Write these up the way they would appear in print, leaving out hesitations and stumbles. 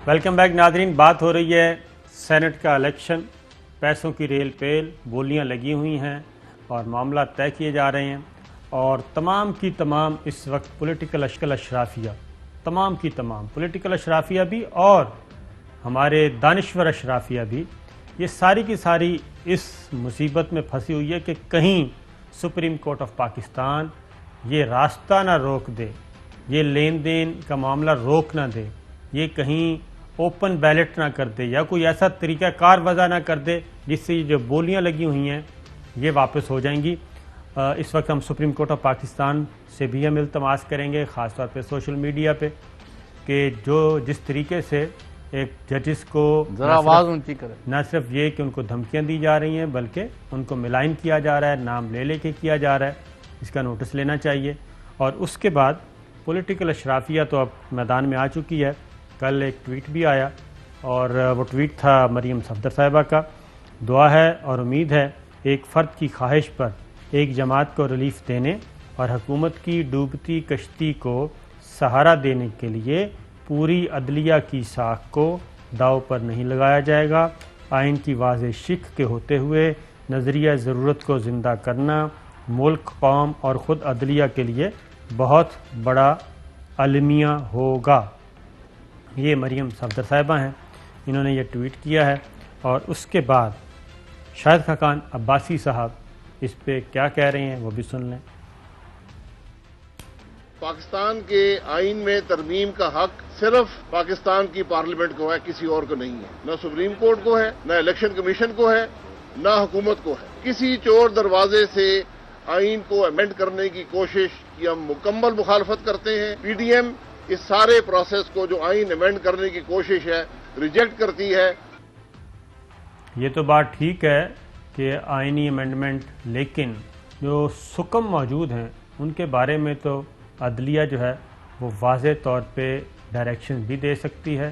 Welcome back ناظرین. بات ہو رہی ہے سینٹ کا الیکشن. پیسوں کی ریل پیل بولیاں لگی ہوئی ہیں اور معاملات طے کیے جا رہے ہیں اور تمام کی تمام اس وقت پولیٹیکل اشرافیہ تمام کی تمام پولیٹیکل اشرافیہ بھی اور ہمارے دانشور اشرافیہ بھی یہ ساری کی ساری اس مصیبت میں پھنسی ہوئی ہے کہ کہیں سپریم کورٹ آف پاکستان یہ راستہ نہ روک دے, یہ لین دین کا معاملہ روک نہ دے, یہ کہیں اوپن بیلٹ نہ کر دے یا کوئی ایسا طریقہ کار وضع نہ کر دے جس سے یہ جو بولیاں لگی ہوئی ہیں یہ واپس ہو جائیں گی. اس وقت ہم سپریم کورٹ آف پاکستان سے بھی ہم التماس کریں گے, خاص طور پہ سوشل میڈیا پہ, کہ جس طریقے سے ایک ججز کو ذرا آواز اونچی کریں, نہ صرف یہ کہ ان کو دھمکیاں دی جا رہی ہیں بلکہ ان کو ملائن کیا جا رہا ہے, نام لے کے کیا جا رہا ہے, اس کا نوٹس لینا چاہیے. اور اس کے بعد پولیٹیکل اشرافیہ تو اب میدان میں آ چکی ہے. کل ایک ٹویٹ بھی آیا اور وہ ٹویٹ تھا مریم صفدر صاحبہ کا. دعا ہے اور امید ہے ایک فرد کی خواہش پر ایک جماعت کو ریلیف دینے اور حکومت کی ڈوبتی کشتی کو سہارا دینے کے لیے پوری عدلیہ کی ساکھ کو داؤ پر نہیں لگایا جائے گا. آئین کی واضح شق کے ہوتے ہوئے نظریہ ضرورت کو زندہ کرنا ملک, قوم اور خود عدلیہ کے لیے بہت بڑا المیہ ہوگا. یہ مریم صفدر صاحبہ ہیں, انہوں نے یہ ٹویٹ کیا ہے. اور اس کے بعد شاہد خاقان عباسی صاحب اس پہ کیا کہہ رہے ہیں وہ بھی سن لیں. پاکستان کے آئین میں ترمیم کا حق صرف پاکستان کی پارلیمنٹ کو ہے, کسی اور کو نہیں ہے. نہ سپریم کورٹ کو ہے, نہ الیکشن کمیشن کو ہے, نہ حکومت کو ہے. کسی چور دروازے سے آئین کو امینڈ کرنے کی کوشش کی ہم مکمل مخالفت کرتے ہیں. پی ڈی ایم اس سارے پروسیس کو جو آئین امینڈ کرنے کی کوشش ہے ریجیکٹ کرتی ہے. یہ تو بات ٹھیک ہے کہ آئینی امینڈمنٹ, لیکن جو حکم موجود ہیں ان کے بارے میں تو عدلیہ جو ہے وہ واضح طور پہ ڈائریکشن بھی دے سکتی ہے,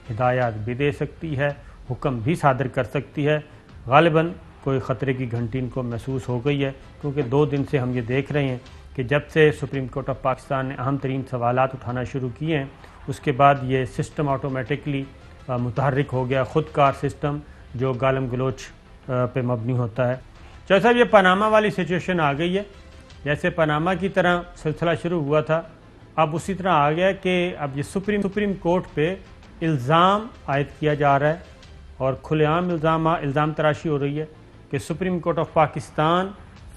ہدایات بھی دے سکتی ہے, حکم بھی صادر کر سکتی ہے. غالباً کوئی خطرے کی گھنٹی ان کو محسوس ہو گئی ہے, کیونکہ 2 دن سے ہم یہ دیکھ رہے ہیں کہ جب سے سپریم کورٹ آف پاکستان نے اہم ترین سوالات اٹھانا شروع کیے ہیں اس کے بعد یہ سسٹم آٹومیٹکلی متحرک ہو گیا, خود کار سسٹم جو گالم گلوچ پہ مبنی ہوتا ہے. چلو صاحب, یہ پاناما والی سچویشن آ گئی ہے. جیسے پاناما کی طرح سلسلہ شروع ہوا تھا, اب اسی طرح آ گیا کہ اب یہ سپریم کورٹ پہ الزام عائد کیا جا رہا ہے اور کھلے عام الزام تراشی ہو رہی ہے کہ supreme court of Pakistan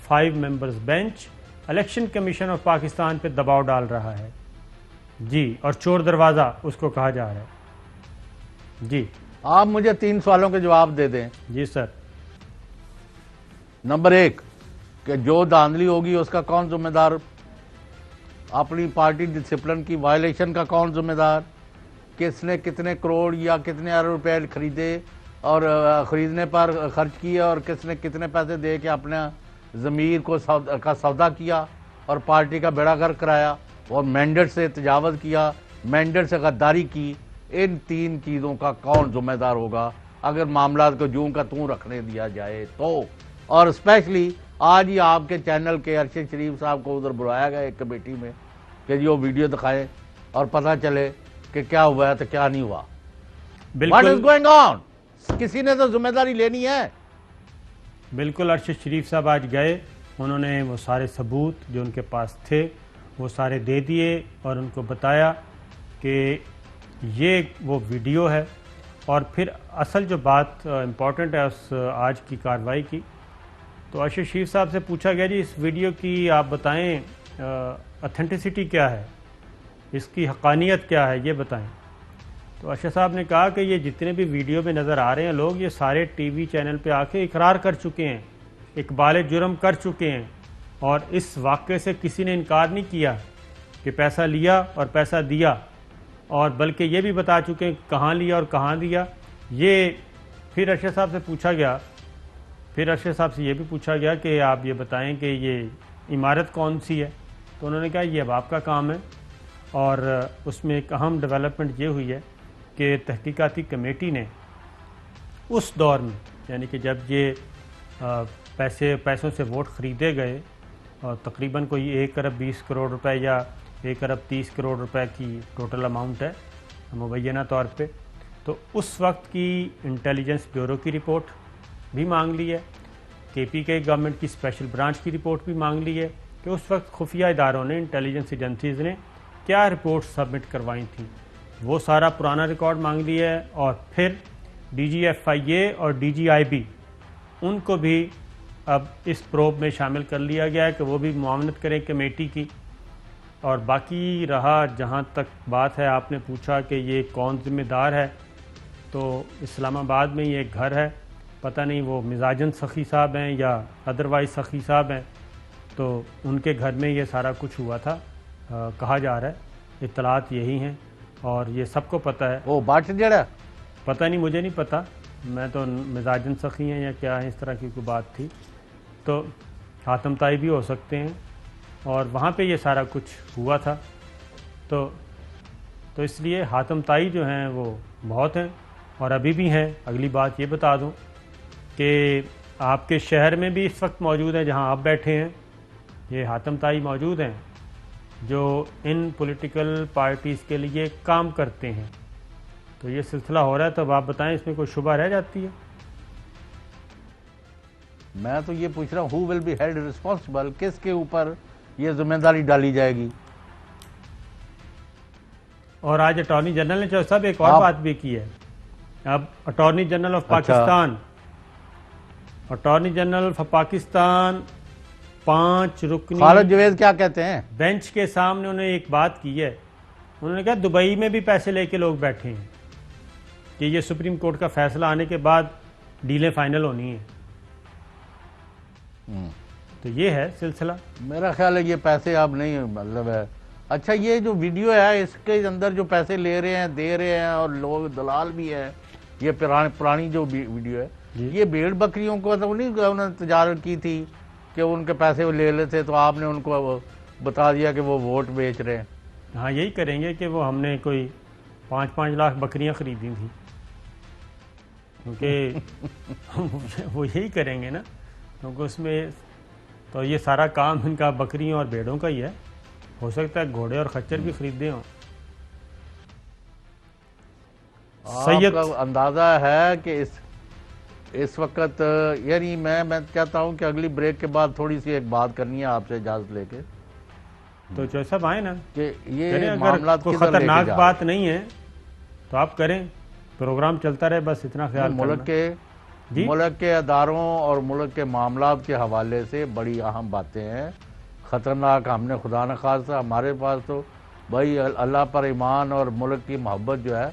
5 members bench election commission of Pakistan پہ دباؤ ڈال رہا ہے. جی, اور چور دروازہ اس کو کہا جا رہا ہے. جی, آپ مجھے 3 سوالوں کے جواب دے دیں. جی سر. نمبر 1 کہ جو دھاندلی ہوگی اس کا کون ذمہ دار؟ اپنی پارٹی ڈسپلن کی وائلیشن کا کون ذمہ دار؟ کس نے کتنے کروڑ یا کتنے ارب روپے خریدے اور خریدنے پر خرچ کیے, اور کس نے کتنے پیسے دے کے اپنے ضمیر کا سودا کیا اور پارٹی کا بیڑا غرق کرایا اور مینڈیٹ سے تجاوز کیا, مینڈیٹ سے غداری کی. ان 3 چیزوں کا کون ذمہ دار ہوگا اگر معاملات کو جوں کا توں رکھنے دیا جائے تو؟ اور اسپیشلی آج ہی آپ کے چینل کے ارشد شریف صاحب کو ادھر بلایا گیا ایک کمیٹی میں کہ جو ویڈیو دکھائیں اور پتہ چلے کہ کیا ہوا ہے تو کیا نہیں ہوا. What is going on؟ کسی نے تو ذمہ داری لینی ہے. بالکل, ارشد شریف صاحب آج گئے, انہوں نے وہ سارے ثبوت جو ان کے پاس تھے وہ سارے دے دیے اور ان کو بتایا کہ یہ وہ ویڈیو ہے. اور پھر اصل جو بات امپورٹنٹ ہے اس آج کی کارروائی کی, تو ارشد شریف صاحب سے پوچھا گیا جی اس ویڈیو کی آپ بتائیں اتھینٹسٹی کیا ہے, اس کی حقانیت کیا ہے, یہ بتائیں. تو ارشد صاحب نے کہا کہ یہ جتنے بھی ویڈیو میں نظر آ رہے ہیں لوگ, یہ سارے ٹی وی چینل پہ آ کے اقرار کر چکے ہیں, اقبال جرم کر چکے ہیں, اور اس واقعے سے کسی نے انکار نہیں کیا کہ پیسہ لیا اور پیسہ دیا, اور بلکہ یہ بھی بتا چکے ہیں کہاں لیا اور کہاں دیا. یہ پھر ارشد صاحب سے پوچھا گیا, پھر ارشد صاحب سے یہ بھی پوچھا گیا کہ آپ یہ بتائیں کہ یہ عمارت کون سی ہے, تو انہوں نے کہا یہ اب آپ کا کام ہے. اور اس میں ایک اہم ڈیولپمنٹ یہ ہوئی ہے کہ تحقیقاتی کمیٹی نے اس دور میں, یعنی کہ جب یہ پیسوں سے ووٹ خریدے گئے, اور تقریباً کوئی 1 ارب 20 کروڑ روپے یا 1 ارب 30 کروڑ روپے کی ٹوٹل اماؤنٹ ہے مبینہ طور پہ, تو اس وقت کی انٹیلیجنس بیورو کی رپورٹ بھی مانگ لی ہے, کے پی کے گورنمنٹ کی اسپیشل برانچ کی رپورٹ بھی مانگ لی ہے کہ اس وقت خفیہ اداروں نے, انٹیلیجنس ایجنسیز نے کیا رپورٹ سبمٹ کروائی تھیں. وہ سارا پرانا ریکارڈ مانگ لیا ہے, اور پھر ڈی جی ایف آئی اے اور D G I be in کو بھی اب اس پروب میں شامل کر لیا گیا ہے کہ وہ بھی معاونت کریں کمیٹی کی. اور باقی رہا جہاں تک بات ہے, آپ نے پوچھا کہ یہ کون ذمہ دار ہے, تو اسلام آباد میں یہ ایک گھر ہے, پتہ نہیں وہ مزاجن سخی صاحب ہیں یا ادروائز سخی صاحب ہیں, تو ان کے گھر میں یہ سارا کچھ ہوا تھا کہا جا رہا ہے, اطلاعات یہی ہیں اور یہ سب کو پتہ ہے. وہ بات جڑا پتہ نہیں, مجھے نہیں پتہ, میں تو مزاجن سخی ہیں یا کیا ہے, اس طرح کی کوئی بات تھی, تو حاتم طائی بھی ہو سکتے ہیں, اور وہاں پہ یہ سارا کچھ ہوا تھا. تو اس لیے حاتم طائی جو ہیں وہ بہت ہیں اور ابھی بھی ہیں. اگلی بات یہ بتا دوں کہ آپ کے شہر میں بھی اس وقت موجود ہیں, جہاں آپ بیٹھے ہیں, یہ حاتم طائی موجود ہیں جو ان پولیٹیکل پارٹیز کے لیے کام کرتے ہیں. تو یہ سلسلہ ہو رہا ہے, تو اب آپ بتائیں اس میں کوئی شبہ رہ جاتی ہے؟ میں تو یہ پوچھ رہا ہوں, ہو ول بی ہیلڈ ریسپانسبل, کس کے اوپر یہ ذمہ داری ڈالی جائے گی؟ اور آج اٹارنی جنرل نے جو صاحب ایک اور بات بھی کی ہے. اب attorney general of Pakistan, attorney general of Pakistan 5 رکنی خالد جویز کیا کہتے ہیں؟ بینچ کے سامنے انہوں نے ایک بات کی ہے. انہوں نے کہا دبئی میں بھی پیسے لے کے لوگ بیٹھے ہیں کہ یہ سپریم کورٹ کا فیصلہ آنے کے بعد ڈیلیں فائنل ہونی ہیں. تو یہ ہے سلسلہ. میرا خیال ہے یہ پیسے اب نہیں مطلب ہے. اچھا, یہ جو ویڈیو ہے اس کے اندر جو پیسے لے رہے ہیں, دے رہے ہیں, اور لوگ دلال بھی ہیں, یہ پرانی جو ویڈیو ہے, یہ بھیڑ بکریوں کو تو نہیں انہوں نے تجارت کی تھی کہ ان کے پیسے وہ لے لیتے, تو آپ نے ان کو بتا دیا کہ وہ ووٹ بیچ رہے ہیں. ہاں, یہی کریں گے کہ وہ ہم نے کوئی 5 لاکھ بکریاں خریدی تھیں, کیونکہ وہ یہی کریں گے نا, کیونکہ اس میں تو یہ سارا کام ان کا بکریوں اور بھیڑوں کا ہی ہے. ہو سکتا ہے گھوڑے اور خچر بھی خریدے ہوں. سید کا اندازہ ہے کہ اس وقت یعنی میں چاہتا ہوں کہ اگلی بریک کے بعد تھوڑی سی ایک بات کرنی ہے آپ سے اجازت لے کے. تو جو صاحب آئے نا کہ یہ اگر معاملات کوئی خطرناک بات نہیں ہے تو آپ کریں, پروگرام چلتا رہے, بس اتنا خیال ملک کے اداروں اور ملک کے معاملات کے حوالے سے بڑی اہم باتیں ہیں. خطرناک ہم نے خدا نخواستہ ہمارے پاس تو بھائی اللہ پر ایمان اور ملک کی محبت جو ہے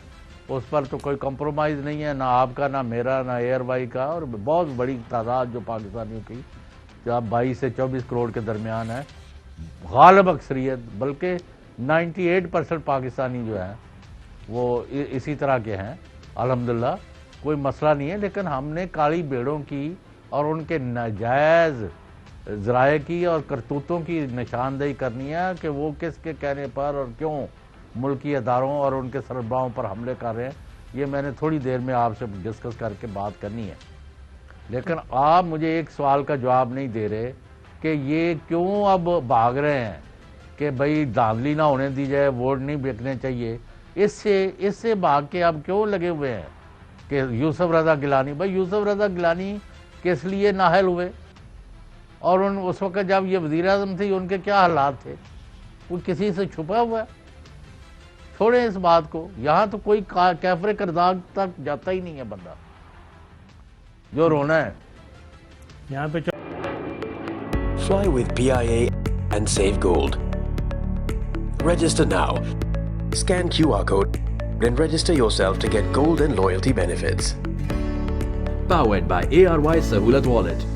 اس پر تو کوئی کمپرومائز نہیں ہے, نہ آپ کا, نہ میرا, نہ ایئر بائی کا, اور بہت بڑی تعداد جو پاکستانیوں کی جو اب 22 سے 24 کروڑ کے درمیان ہے, غالب اکثریت بلکہ 98% پاکستانی جو ہیں وہ اسی طرح کے ہیں. الحمدللہ کوئی مسئلہ نہیں ہے, لیکن ہم نے کالی بھیڑوں کی اور ان کے ناجائز ذرائع کی اور کرتوتوں کی نشاندہی کرنی ہے کہ وہ کس کے کہنے پر اور کیوں ملکی اداروں اور ان کے سربراہوں پر حملے کر رہے ہیں. یہ میں نے تھوڑی دیر میں آپ سے ڈسکس کر کے بات کرنی ہے, لیکن آپ مجھے ایک سوال کا جواب نہیں دے رہے کہ یہ کیوں اب بھاگ رہے ہیں کہ بھائی دھاندلی نہ ہونے دی جائے, ووٹ نہیں بکنے چاہیے. اس سے بھاگ کے اب کیوں لگے ہوئے ہیں کہ یوسف رضا گیلانی, بھائی یوسف رضا گیلانی کس لیے نااہل ہوئے, اور اس وقت جب یہ وزیر اعظم تھی ان کے کیا حالات تھے؟ وہ کسی سے چھپا ہوا ہے؟ چھوڑیں اس بات کو, یہاں تو کوئی کیفر کرداغ تک جاتا ہی نہیں ہے بندہ, جو رونا ہے یہاں پہ. Fly with PIA and save gold. Register now. Scan QR code and register yourself to get gold and loyalty benefits. Powered by ARY Sahulat Wallet.